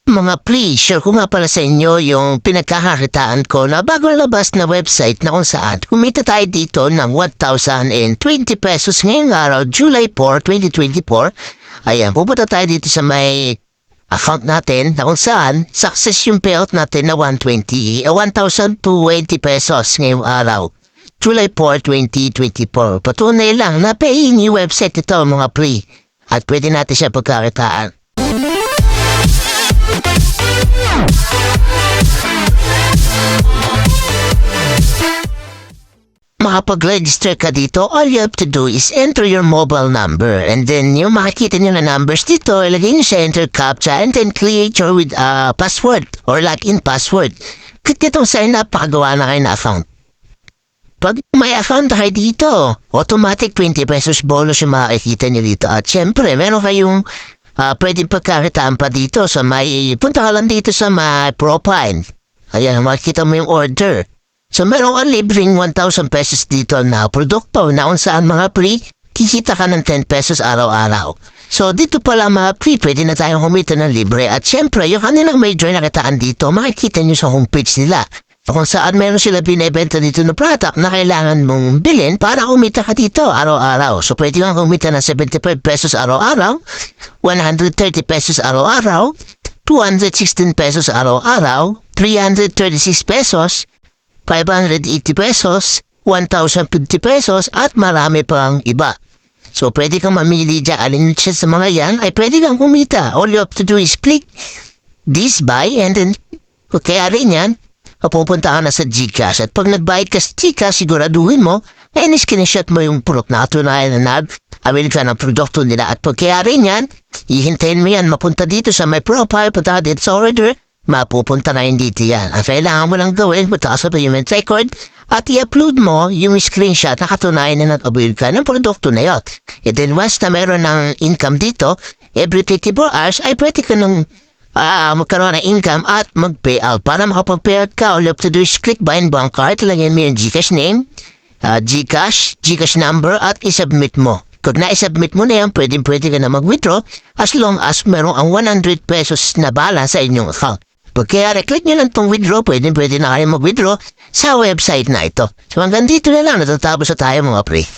Mga please, share ko nga pala sa inyo yung pinagkakakitaan ko na bagong labas na website na kung saan kumita tayo dito ng 1,020 pesos ngayong araw, July 4, 2024. Ayan, pupunta tayo dito sa may account natin na kung saan success yung payout natin na 1,020 pesos ngayong araw, July 4, 2024. Patunay lang na paying yung website ito mga pre at pwede natin siya pagkakitaan. Makapag-register ka dito, all you have to do is enter your mobile number and then yung makikita nyo na numbers dito, ilagay nyo sa enter captcha and then create your with password or login password. Click nitong sign up, pakagawa na kayo na account. Pag may account kayo dito, automatic 20 pesos bonus yung makikita nyo dito. At syempre, meron kayong pwedeng pagkakitaan pa dito sa may, punta ka lang dito sa my profile. Ayan, makikita mo yung order. So meron ka libreng 1,000 pesos dito na produkto na kung saan mga pre, kikita ka ng 10 pesos araw-araw. So dito pala mga pre, pwede na tayong kumita ng libre. At syempre, yung kanilang major na kitaan dito, makikita nyo sa homepage nila. Kung saan meron sila binibenta dito na product na kailangan mong bilhin para kumita ka dito araw-araw. So pwede kang kumita ng 75 pesos araw-araw, 130 pesos araw-araw, 216 pesos araw-araw, 336 pesos, 580 pesos, 1,050 pesos, at marami pang iba. So, pwede kang mamili dyan. Alin siya sa mga yan, ay pwede kang kumita. All you have to do is click this buy, and then, kaya rin yan, pupunta ka na sa GCash. At pag nag-bayad ka sa GCash, siguraduhin mo, ay screenshot mo yung product na katunayan na nag-avail ka ng produkto nila. At pag kaya rin yan, ihintayin mo yan, mapunta dito sa my profile, punta dito sa order, mapupunta na yung dito yan. Ang kailangan mo lang gawin, punta ka sa payment record at i-upload mo yung screenshot na katunayan na nag-avail ka ng produkto na yun. And then once na meron ng income dito, every 24 hours ay pwede ka nang magkaroon ng income at mag-payout. Para makapag-payout ka, all you have to do is click buy and bank card, lagyan mo yung GCash name, GCash number at isubmit mo. Kung na-submit mo na yan, pwede ka na mag-withdraw as long as meron ang 100 pesos na balance sa inyong account. Pag kaya click nyo lang itong withdraw, pwede na kayo mag-withdraw sa website na ito. So hanggang dito na lang, natatapos na tayo mga pre.